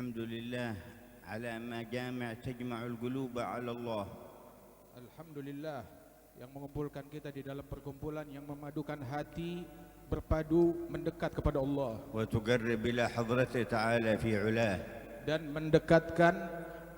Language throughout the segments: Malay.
الحمد لله على ما تجمع القلوب على الله. Alhamdulillah yang mengumpulkan kita di dalam perkumpulan yang memadukan hati berpadu mendekat kepada Allah وتقرب إلى حضرته تعالى في علاه. dan mendekatkan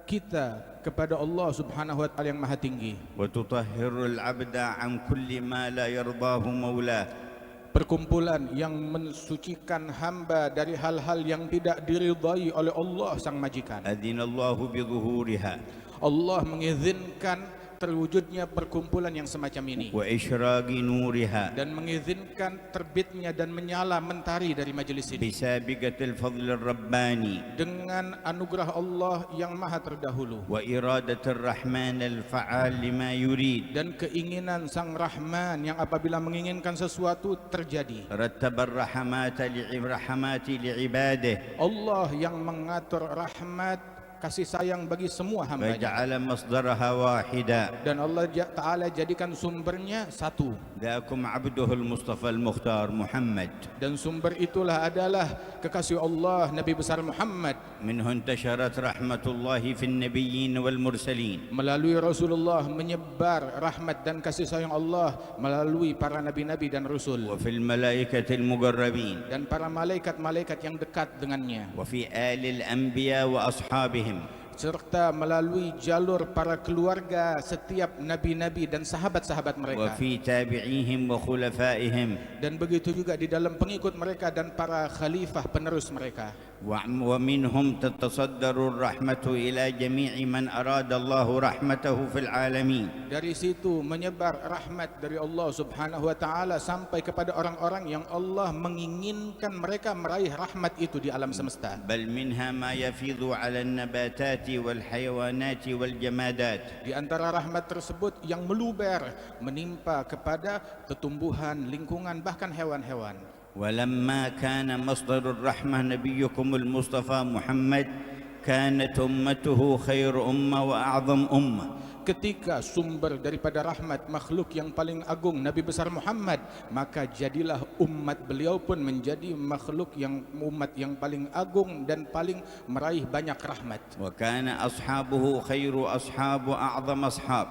kita kepada Allah Subhanahu wa taala yang maha tinggi. وتطهر العبد عن كل ما لا يرضاه مولاه. Perkumpulan yang mensucikan hamba dari hal-hal yang tidak diridai oleh Allah sang majikan. أذن الله بظهورها Allah mengizinkan terwujudnya perkumpulan yang semacam ini وإشراق نورها dan mengizinkan terbitnya dan menyala mentari dari majelis ini بسابقة الفضل الرباني dengan anugerah Allah yang maha terdahulu وإرادة الرحمن الفعال لما يريد. dan keinginan sang Rahman yang apabila menginginkan sesuatu terjadi. رتب الرحمات لعباده Allah yang mengatur rahmat kasih sayang bagi semua hamba-Nya وجعل مصدرها واحدا. dan Allah Ta'ala jadikan sumbernya satu ذاكم عبده المصطفى المختار محمد. dan sumber itulah adalah kekasih Allah Nabi besar Muhammad. منه انتشرت رحمة الله في النبيين والمرسلين. Melalui Rasulullah menyebar rahmat dan kasih sayang Allah melalui para nabi-nabi dan rasul وفي الملائكة المقربين. dan para malaikat-malaikat yang dekat dengannya وفي آل الأنبياء وأصحابهم. serta melalui jalur para keluarga setiap nabi-nabi dan sahabat-sahabat mereka وفي تابعيهم وخلفائهم. dan begitu juga di dalam pengikut mereka dan para khalifah penerus mereka. ومنهم تتصدر الرحمة إلى جميع من أراد الله رحمته في العالمين. Dari situ menyebar rahmat dari Allah Subhanahu wa taala sampai kepada orang-orang yang Allah menginginkan mereka meraih rahmat itu di alam semesta. بل منها ما يفيض على النباتات والحيوانات والجمادات. Di antara rahmat tersebut yang meluber menimpa kepada tumbuhan, lingkungan, bahkan hewan-hewan. ولما كان مصدر الرحمة نبيكم المصطفى محمد كانت أمته خير أمة وأعظم أمة. Ketika sumber daripada rahmat makhluk yang paling agung Nabi besar Muhammad, maka jadilah umat beliau pun menjadi makhluk yang umat yang paling agung dan paling meraih banyak rahmat. وكان أصحابه خير أصحاب وأعظم أصحاب.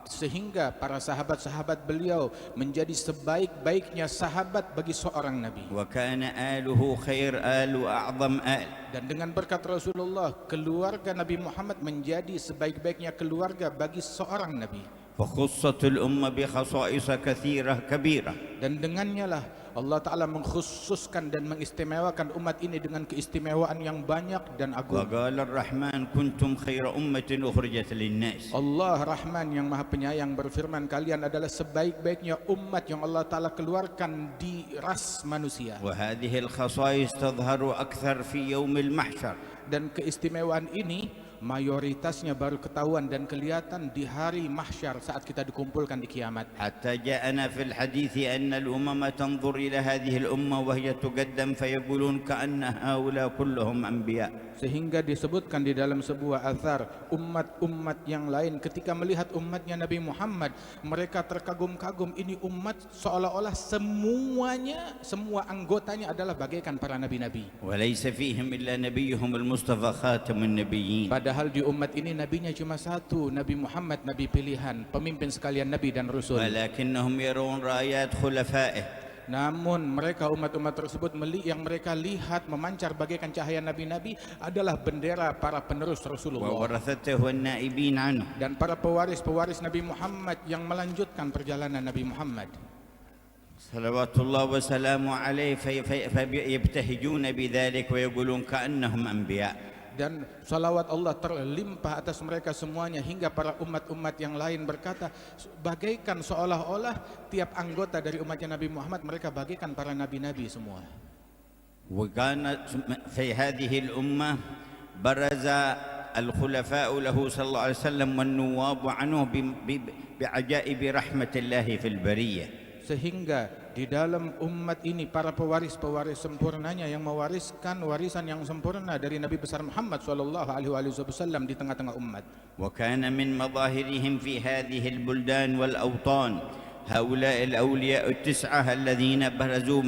Sehingga para sahabat-sahabat beliau menjadi sebaik-baiknya sahabat bagi seorang Nabi. وكان آله خير آل وأعظم آل. Dan dengan berkat Rasulullah, keluarga Nabi Muhammad menjadi sebaik-baiknya keluarga bagi seorang Nabi. فخصت الأمة بخصائص كثيرة كبيرة. Dan dengannya lah Allah Ta'ala mengkhususkan dan mengistimewakan umat ini dengan keistimewaan yang banyak dan agung. وقال الرحمن كنتم خير أمة أخرجت للناس. Allah Rahman yang Maha Penyayang berfirman, kalian adalah sebaik-baiknya umat yang Allah Ta'ala keluarkan di ras manusia. وهذه الخصائص تظهر أكثر في يوم المحشر. Dan keistimewaan ini mayoritasnya baru ketahuan dan kelihatan di hari mahsyar saat kita dikumpulkan di kiamat. حتى جاءنا في الحديث أن الأمم تنظر إلى هذه الأمة وهي تقدم فيقولون كأن هؤلاء كلهم أنبياء. Sehingga disebutkan di dalam sebuah athar, umat-umat yang lain ketika melihat umatnya Nabi Muhammad, mereka terkagum-kagum, ini umat seolah-olah semua anggotanya adalah bagaikan para nabi-nabi. وليس فيهم إلا نبيهم المصطفى خاتم النبيين. Padahal di umat ini nabinya cuma satu, Nabi Muhammad, nabi pilihan, pemimpin sekalian nabi dan rasul. ولكنهم يرون رأيات خلفائه. Namun mereka umat-umat tersebut yang mereka lihat memancar bagaikan cahaya nabi-nabi adalah bendera para penerus Rasulullah وورثته والنائبين عنه. dan para pewaris-pewaris Nabi Muhammad yang melanjutkan perjalanan Nabi Muhammad. صلوات الله وسلامه عليه فيبتهجون بذلك ويقولون كأنهم أنبياء. Dan salawat Allah terlimpah atas mereka semuanya hingga para umat-umat yang lain berkata bagaikan seolah-olah tiap anggota dari umatnya Nabi Muhammad mereka bagaikan para nabi-nabi semua. وكان في هذه الأمة برز الخلفاء له صلى الله عليه وسلم والنواب عنه بعجائب رحمة الله في البرية. Sehingga di dalam umat ini para pewaris-pewaris sempurnanya yang mewariskan warisan yang sempurna dari Nabi besar Muhammad SAW di tengah-tengah umat. وكان من مظاهرهم في هذه البلدان والأوطان هؤلاء الأولياء التسعة الذين برزوا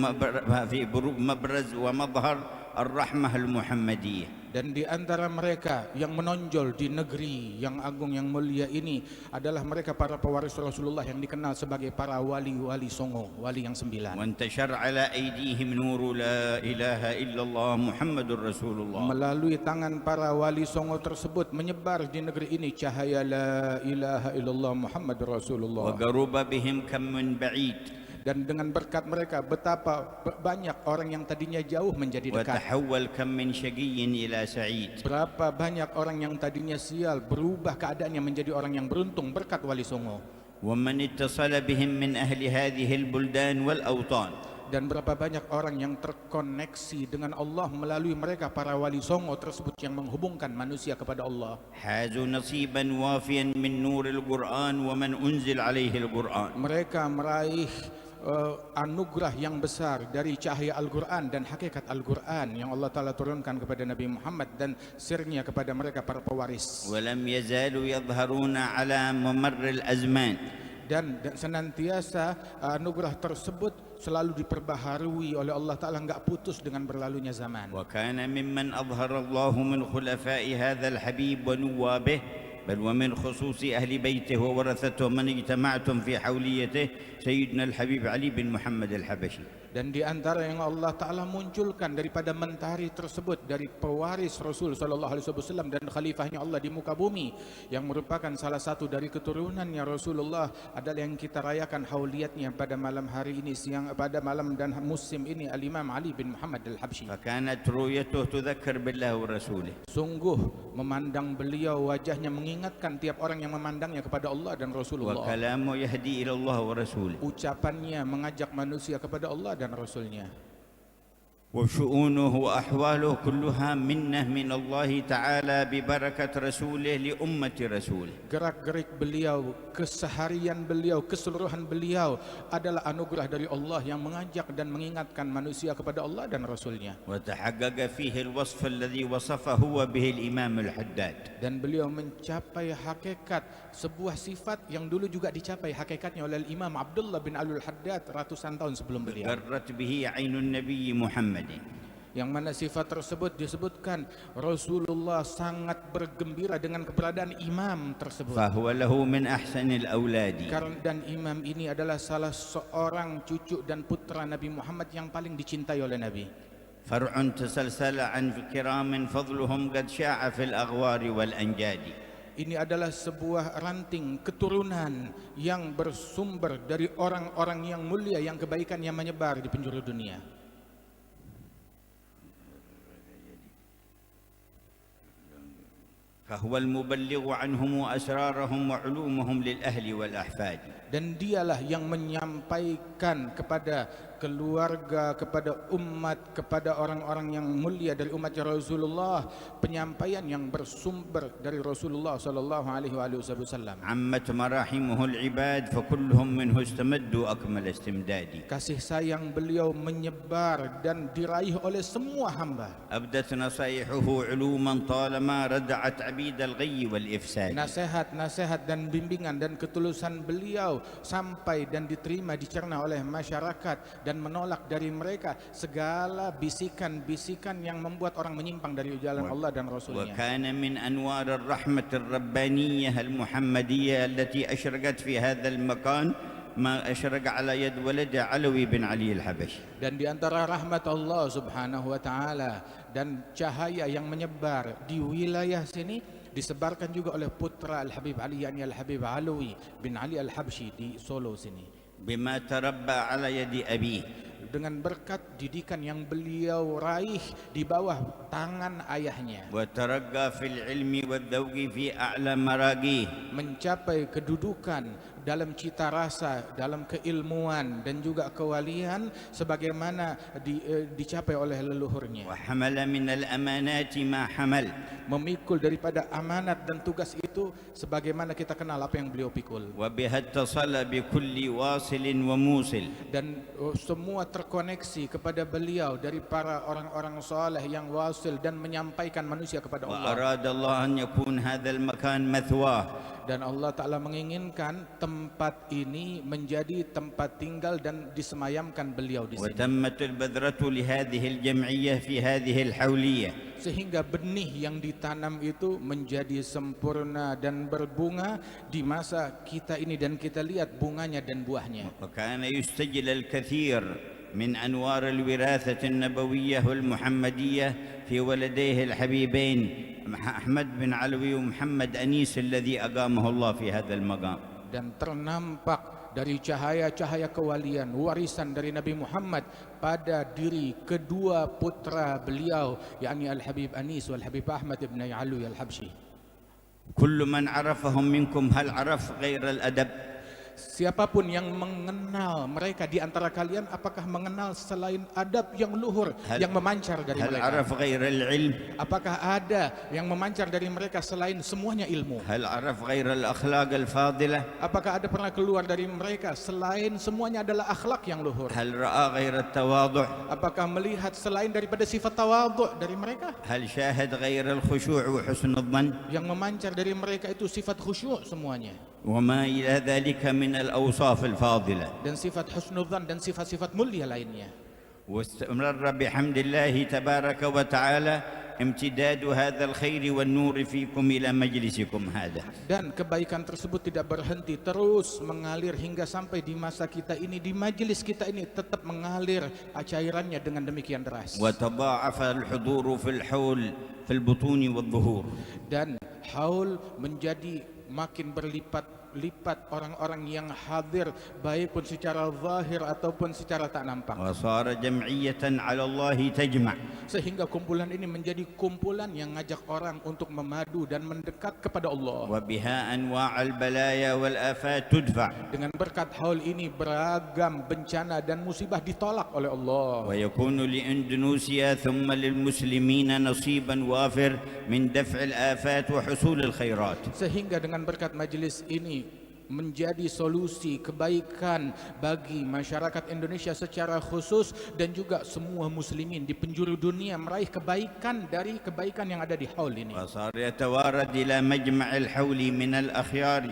في مبرز ومظهر الرحمة المحمدية. Dan di antara mereka yang menonjol di negeri yang agung yang mulia ini adalah mereka para pewaris Rasulullah yang dikenal sebagai para wali-wali songo, wali yang 9. وانتشر على أيديهم نور لا إله إلا الله محمد رسول الله. Melalui tangan para wali songo tersebut menyebar di negeri ini cahaya la ilaha illallah Muhammad Rasulullah. وقرب بهم كم من بعيد. Dan dengan berkat mereka betapa banyak orang yang tadinya jauh menjadi dekat. وتحول كم من شقي إلى سعيد. Berapa banyak orang yang tadinya sial berubah keadaannya menjadi orang yang beruntung berkat wali songo. ومن اتصل بهم من أهل هذه البلدان والأوطان. Dan berapa banyak orang yang terkoneksi dengan Allah melalui mereka para wali songo tersebut yang menghubungkan manusia kepada Allah. حازوا نصيبا وافيا من نور القرآن ومن أنزل عليه القرآن. Mereka meraih anugerah yang besar dari cahaya Al-Quran dan hakikat Al-Quran yang Allah Ta'ala turunkan kepada Nabi Muhammad dan sirnya kepada mereka para pewaris. ولم يزالوا يظهرون على ممر الأزمان. Dan senantiasa anugerah tersebut selalu diperbaharui oleh Allah Ta'ala, enggak putus dengan berlalunya zaman. وكان ممن أظهر الله من خلفاء هذا الحبيب ونوابه بل ومن خصوص أهل بيته وورثته من اجتمعتم في حوليته سيدنا الحبيب علي بن محمد الحبشي. Dan di antara yang Allah Ta'ala munculkan daripada mentari tersebut dari pewaris Rasul Sallallahu Alaihi Wasallam dan khalifahnya Allah di muka bumi yang merupakan salah satu dari keturunannya Rasulullah adalah yang kita rayakan hauliyatnya pada malam hari ini, siang pada malam dan musim ini, Al-Imam Ali bin Muhammad Al-Habsyi. فكانت رؤيته تذكر بالله ورسوله. Sungguh memandang beliau wajahnya mengingatkan tiap orang yang memandangnya kepada Allah dan Rasulullah. وكلامه يهدي إلى الله ورسوله. Ucapannya mengajak manusia kepada Allah dan Rasulnya. وشؤونه وأحواله كلها منة من الله تعالى ببركة رسوله لأمة رسوله. Gerak-gerik beliau, keseharian beliau, keseluruhan beliau adalah anugerah dari Allah yang mengajak dan mengingatkan manusia kepada Allah dan Rasulnya. وتحقق فيه الوصف الذي وصفه به الإمام الحداد. Dan beliau mencapai hakikat sebuah sifat yang dulu juga dicapai hakikatnya oleh Imam Abdullah bin Al-Haddad ratusan tahun sebelum beliau. قرت به عين النبي محمد. Yang mana sifat tersebut disebutkan Rasulullah sangat bergembira dengan keberadaan imam tersebut. فهو له من أحسن الأولاد. Dan imam ini adalah salah seorang cucu dan putra Nabi Muhammad yang paling dicintai oleh Nabi. فرع تسلسل عن كرام فضلهم قد شاع في الأغوار والأنجاد. Ini adalah sebuah ranting keturunan yang bersumber dari orang-orang yang mulia yang kebaikannya menyebar di penjuru dunia. فهو المبلغ عنهم وأسرارهم وعلومهم للأهل والأحفاد. Dan dialah yang menyampaikan kepada keluarga, kepada umat, kepada orang-orang yang mulia dari umat Rasulullah penyampaian yang bersumber dari Rasulullah sallallahu alaihi wasallam. عمت مراحمه العباد فكلهم منه استمدوا أكمل استمداد. Kasih sayang beliau menyebar dan diraih oleh semua hamba. أبدت نصائحه علوما طالما ردعت عبيد الغي والإفساد. Nasihat-nasihat dan bimbingan dan ketulusan beliau sampai dan diterima, dicerna oleh masyarakat dan menolak dari mereka segala bisikan-bisikan yang membuat orang menyimpang dari jalan Allah dan Rasulnya. وكان من أنوار الرحمة الربانية المحمدية التي أشرقت في هذا المكان ما أشرق على يد ولده علوي بن علي الحبشي. Dan di antara rahmat Allah Subhanahu wa taala dan cahaya yang menyebar di wilayah sini disebarkan juga oleh putra Al-Habib Ali, yakni Al-Habib Alawi bin Ali Al-Habsyi di Solo sini. بما تربى على يد أبيه. Dengan berkat didikan yang beliau raih di bawah tangan ayahnya. وترقى في العلم والذوق في أعلى مراقيه. Mencapai kedudukan dalam cita rasa, dalam keilmuan dan juga kewalian sebagaimana dicapai oleh leluhurnya. وحمل من الأمانات ما حمل. Memikul daripada amanat dan tugas itu sebagaimana kita kenal apa yang beliau pikul. وبها اتصل بكل واصل وموصل. Dan semua terkoneksi kepada beliau dari para orang-orang saleh yang wasil tawasil dan menyampaikan manusia kepada Allah. وأراد الله أن يكون هذا المكان مثواه Dan Allah Ta'ala menginginkan tempat ini menjadi tempat tinggal dan disemayamkan beliau di sini. وتمت البذرة لهذه الجمعية في هذه الحولية Sehingga benih yang ditanam itu menjadi sempurna dan berbunga di masa kita ini, dan kita lihat bunganya dan buahnya. وكان يستجل الكثير من أنوار الوراثة النبوية والمحمدية في ولديه الحبيبين أحمد بن علوي ومحمد أنيس الذي أقامه الله في هذا المقام. Dan ternampak dari cahaya-cahaya kewalian warisan dari Nabi Muhammad pada diri kedua putra beliau, yakni Al-Habib Anis wal Habib Ahmad ibn Alwi Al-Habsyi. كل من عرفهم منكم هل عرف غير الأدب؟ Siapapun yang mengenal mereka di antara kalian, apakah mengenal selain adab yang luhur yang memancar dari هل mereka? عرف غير العلم؟ Apakah ada yang memancar dari mereka selain semuanya ilmu? هل عرف غير الأخلاق الفاضلة؟ Apakah ada pernah keluar dari mereka selain semuanya adalah akhlak yang luhur? هل رأى غير التواضع؟ Apakah melihat selain daripada sifat tawadhu dari mereka? هل شاهد غير الخشوع وحسن الظن؟ Yang memancar dari mereka itu sifat khusyuk semuanya, وما إلى ذلك من الأوصاف الفاضلة. dan sifat husnudzan dan sifat-sifat mulia lainnya. واستمر بحمد الله تبارك وتعالى امتداد هذا الخير والنور فيكم إلى مجلسكم هذا. Dan kebaikan tersebut tidak berhenti, terus mengalir hingga sampai di masa kita ini, di majelis kita ini tetap mengalir cairannya dengan demikian deras. وتضاعف الحضور في الحول في البطون والظهور. Dan haul menjadi makin berlipat-lipat orang-orang yang hadir, baik pun secara zahir ataupun secara tak nampak. وصار جمعية على الله تجمع. Sehingga kumpulan ini menjadi kumpulan yang ngajak orang untuk memadu dan mendekat kepada Allah. وبها أنواع البلايا والآفات تدفع. Dengan berkat haul ini beragam bencana dan musibah ditolak oleh Allah. ويكون لإندونيسيا ثم للمسلمين نصيبا وافر من دفع الآفات وحصول الخيرات. Sehingga dengan berkat majelis ini menjadi solusi kebaikan bagi masyarakat Indonesia secara khusus, dan juga semua muslimin di penjuru dunia meraih kebaikan dari kebaikan yang ada di haul ini. وصار يتوارد إلى مجمع الحول من الأخيار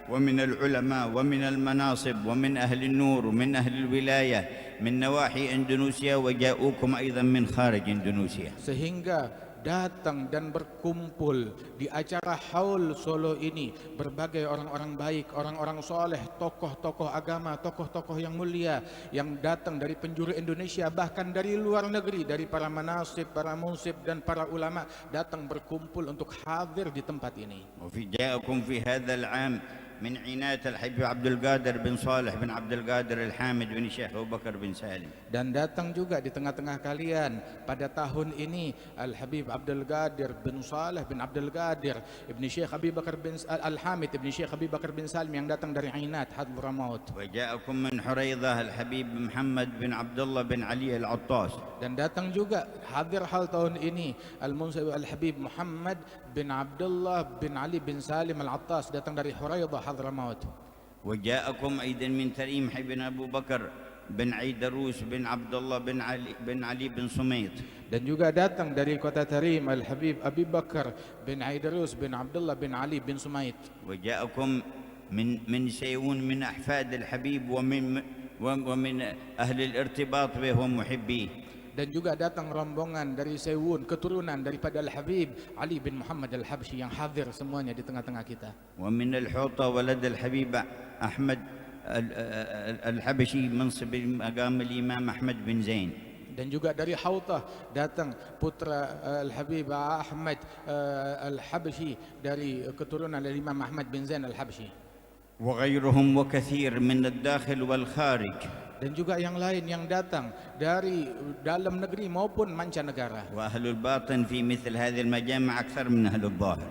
ومن العلماء ومن المناصب ومن أهل النور ومن أهل الولاية من نواحي إندونيسيا وجاءوكم أيضا من خارج إندونيسيا. Sehingga datang dan berkumpul di acara haul Solo ini berbagai orang-orang baik, orang-orang soleh, tokoh-tokoh agama, tokoh-tokoh yang mulia yang datang dari penjuru Indonesia, bahkan dari luar negeri, dari para manasib, para munsib dan para ulama datang berkumpul untuk hadir di tempat ini. وفي جاءكم في هذا العام من عناية الحبيب عبد القادر بن صالح بن عبد القادر الحامد بن الشيخ أبو بكر بن سالم. Dan datang juga di tengah-tengah kalian pada tahun ini Al-Habib Abdul Qadir bin Saleh bin Abdul Qadir Ibn Syekh Abi Bakar bin Al-Hamid Ibn Syekh Abi Bakar bin Salim yang datang dari Ainat Hadramaut. وجاءكم من حريضة الحبيب محمد بن عبد الله بن علي العطاس. Dan datang juga hadir hal tahun ini Al-Munsib Al-Habib Muhammad bin Abdullah bin Ali bin Salim Al-Attas, datang dari Huraidah Hadramaut. وجاءكم أيضا من تريم بن أبو بكر بن عيدروس بن عبد الله بن علي بن سميط. Dan juga datang dari kota Tarim Al-Habib Abi Bakar bin Aidarus bin Abdullah bin Ali bin Sumait. وجاءكم من سيئون من أحفاد الحبيب ومن أهل الارتباط به ومحبيه. Dan juga datang rombongan dari Sewun, keturunan daripada Al-Habib Ali bin Muhammad Al-Habsyi yang hadir semuanya di tengah-tengah kita. ومن الحوطة ولد الحبيب أحمد الحبشي منصب مقام الإمام أحمد بن زين. Dan juga dari Hautah datang putra Al-Habib Ahmad Al-Habsyi dari keturunan dari Imam Ahmad bin Zain Al-Habsyi. وغيرهم وكثير من الداخل والخارج. Dan juga yang lain yang datang dari dalam negeri maupun mancanegara. وأهل الباطن في مثل هذه المجامع أكثر من أهل الظاهر.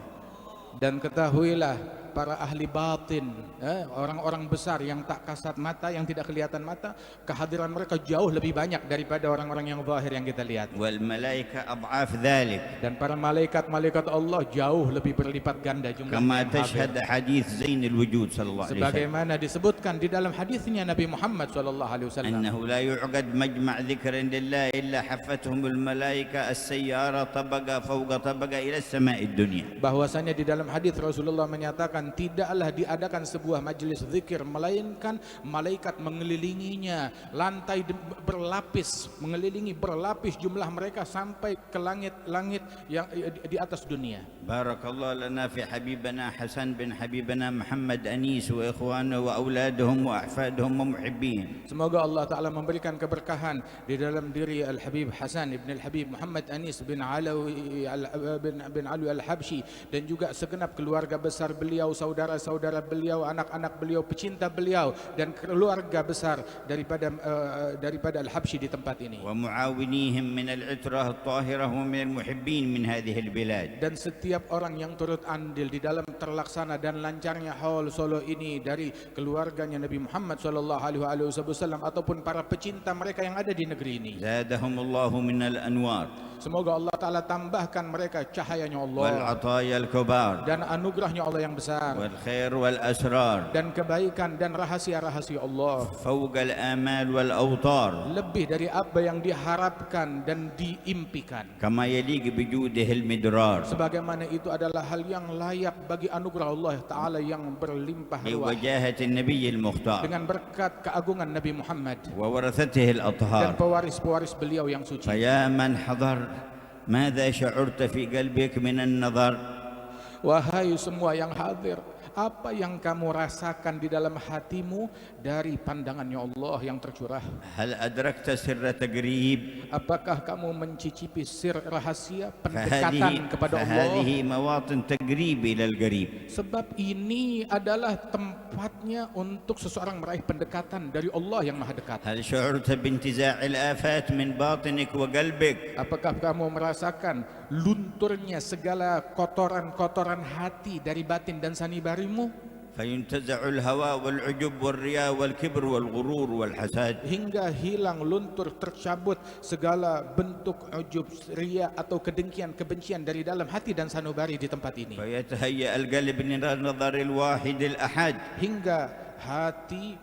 Dan ketahuilah para ahli batin, orang-orang besar yang tak kasat mata, yang tidak kelihatan mata, kehadiran mereka jauh lebih banyak daripada orang-orang yang zahir yang kita lihat. والملائكة أضعاف ذلك Dan para malaikat-malaikat Allah jauh lebih berlipat ganda jumlahnya كما yang hadir. تشهد حديث زين الوجود صلى الله عليه وسلم Sebagaimana disebutkan di dalam hadisnya Nabi Muhammad SAW, أنه لا يعقد مجمع ذكر لله إلا حفتهم الملائكة السيارة طبقة فوق طبقة إلى السماء الدنيا. bahwasanya di dalam hadis Rasulullah menyatakan tidaklah diadakan sebuah majelis zikir melainkan malaikat mengelilinginya, lantai berlapis, mengelilingi berlapis jumlah mereka sampai ke langit-langit yang di atas dunia. بارك الله لنا في حبيبنا حسن بن حبيبنا محمد أنيس وإخوانه وأولادهم وأحفادهم ومحبين. Semoga Allah Ta'ala memberikan keberkahan di dalam diri Al-Habib Hasan ibn Al-Habib Muhammad Anis bin Alawi Al-Habshi, dan juga segenap keluarga besar beliau, saudara-saudara beliau, anak-anak beliau, pecinta beliau, dan keluarga besar daripada Al-Habshi di tempat ini. ومعاونيهم من العترة الطاهرة ومن المحبين من هذه البلاد. Dan setiap orang yang turut andil di dalam terlaksana dan lancarnya haul Solo ini dari keluarganya Nabi Muhammad SAW ataupun para pecinta mereka yang ada di negeri ini. زادهم الله من الأنوار Semoga Allah Ta'ala tambahkan mereka cahayanya Allah والعطايا الكبار dan anugerahnya Allah yang besar والخير والأسرار dan kebaikan dan rahasia-rahasia Allah فوق الآمال والأوطار lebih dari apa yang diharapkan dan diimpikan, كما يليق بجوده المدرار sebagaimana itu adalah hal yang layak bagi anugerah Allah Ta'ala yang berlimpah ruah بوجاهة النبي المختار dengan berkat keagungan Nabi Muhammad وورثته dan الأطهار. pewaris-pewaris beliau yang suci. فيا من حضر ماذا شعرت في قلبك من النظر؟ Wahai semua yang hadir, apa yang kamu rasakan di dalam hatimu dari pandangannya Allah yang tercurah? هل أدركت سر تقريب؟ Apakah kamu mencicipi sir rahasia pendekatan kepada Allah? فهذه مواطن تقريب إلى القريب. Sebab ini adalah tempatnya untuk seseorang meraih pendekatan dari Allah yang maha dekat. هل شعرت بانتزاع الآفات من باطنك وقلبك؟ Apakah kamu merasakan lunturnya segala kotoran-kotoran hati dari batin dan sanibarimu? فينتزع الهوى والعجب والرياء والكبر والغرور والحسد. Hingga hilang, luntur, tercabut segala bentuk ujub, riya atau kedengkian, kebencian dari dalam hati dan sanubari di tempat ini. فيتهيأ القلب لنظر الواحد الأحد. Hingga hati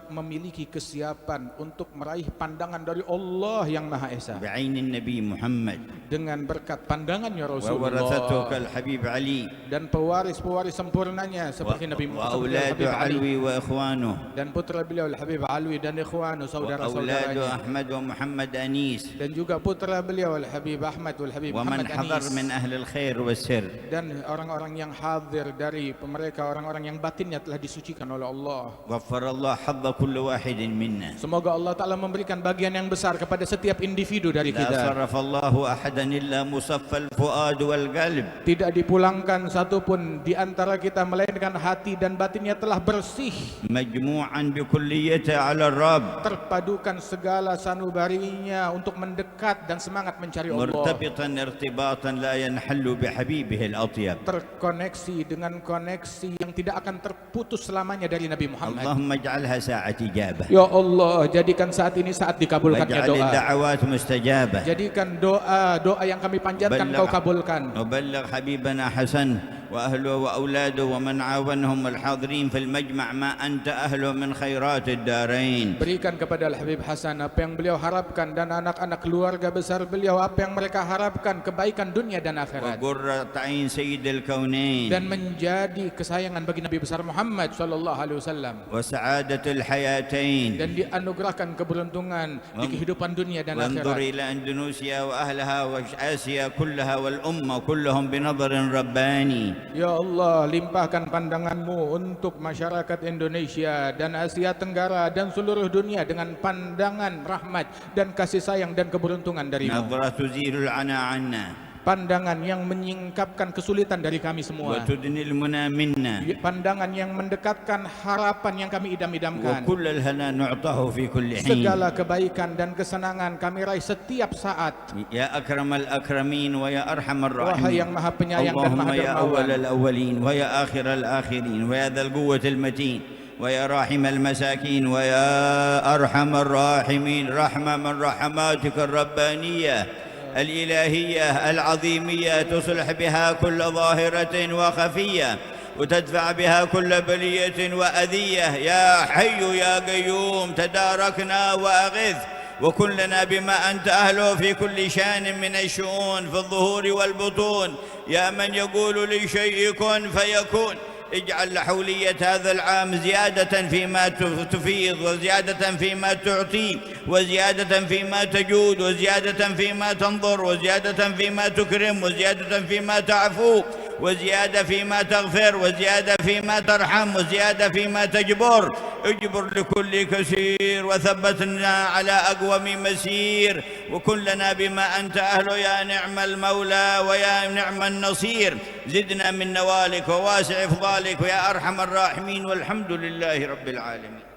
memiliki kesiapan untuk meraih pandangan dari Allah yang Maha Esa بعين النبي محمد dengan berkat pandangannya وورثته Rasulullah كالحبيب علي dan pewaris-pewaris sempurnanya seperti Nabi Muhammad, وأولاد علوي وإخوانه dan putra beliau Al-Habib Alwi dan ikhwanu وأولاد saudara-saudaranya, أحمد ومحمد أنيس dan juga putra beliau Al-Habib Ahmad Wal-Habib ومن Muhammad حضر Anis, من أهل الخير والسر. dan orang-orang yang hadir dari mereka, orang-orang yang batinnya telah disucikan oleh Allah. غفر الله حظ كل واحد منا. Semoga Allah Ta'ala memberikan bagian yang besar kepada setiap individu dari لا kita. صرف الله أحدا إلا مصفى الفؤاد والقلب. Tidak dipulangkan satupun di antara kita melainkan hati dan batinnya telah bersih, مجموعا بكليته على الرب. terpadukan segala sanubarinya untuk mendekat dan semangat mencari Allah, مرتبطا ارتباطا لا ينحل بحبيبه الأطيب. terkoneksi dengan koneksi yang tidak akan terputus selamanya dari Nabi Muhammad. اللهم اجعلها ساعة إجابة. Ya Allah, jadikan saat ini saat dikabulkannya واجعل doa. الدعوات مستجابة. Jadikan doa yang kami panjatkan Kau kabulkan. وبلغ حبيبنا حسن وأهله وأولاده ومن عاونهم الحاضرين في المجمع ما أنت أهله من خيرات الدارين. Berikan kepada Al-Habib Hasan apa yang beliau harapkan, dan anak-anak keluarga besar beliau apa yang mereka harapkan, kebaikan dunia dan akhirat, وقرة عين سيد الكونين. dan menjadi kesayangan bagi Nabi besar Muhammad sallallahu alaihi wasallam, وسعادة الحياتين. dan dianugerahkan keberuntungan di kehidupan dunia dan وانظر akhirat. إلى أندونيسيا وأهلها وآسيا كلها والأمة كلهم بنظر رباني. Ya Allah, limpahkan pandanganmu untuk masyarakat Indonesia dan Asia Tenggara dan seluruh dunia dengan pandangan rahmat dan kasih sayang dan keberuntungan darimu. نظرة تزيل العنا عنا. pandangan yang menyingkapkan kesulitan dari kami semua, وتدني المنى منا pandangan yang mendekatkan harapan yang kami idam-idamkan. وكل الهنا نعطاه في كل حين Segala kebaikan dan kesenangan kami raih setiap saat. يا أكرم الأكرمين ويا أرحم Wahai الراحمين yang maha penyayang dan اللهم maha يا أول dermawan, الأولين ويا آخر الآخرين ويا ذا القوة المتين ويا راحم المساكين ويا أرحم الراحمين، رحمة من رحماتك الربانية الإلهية العظيمية تصلح بها كل ظاهرة وخفية وتدفع بها كل بلية وأذية. يا حي يا قيوم تداركنا وأغث وكلنا بما أنت أهله في كل شان من الشؤون في الظهور والبطون. يا من يقول لشيء كن فيكون، اجعل حولية هذا العام زيادة فيما تفيض وزيادة فيما تعطي وزيادة فيما تجود وزيادة فيما تنظر وزيادة فيما تكرم وزيادة فيما تعفو وزيادة فيما تغفر وزيادة فيما ترحم وزيادة فيما تجبر. اجبر لكل كثير وثبتنا على أقوم مسير وكن لنا بما أنت أهله يا نعم المولى ويا نعم النصير. زدنا من نوالك وواسع إفضالك ويا أرحم الراحمين والحمد لله رب العالمين.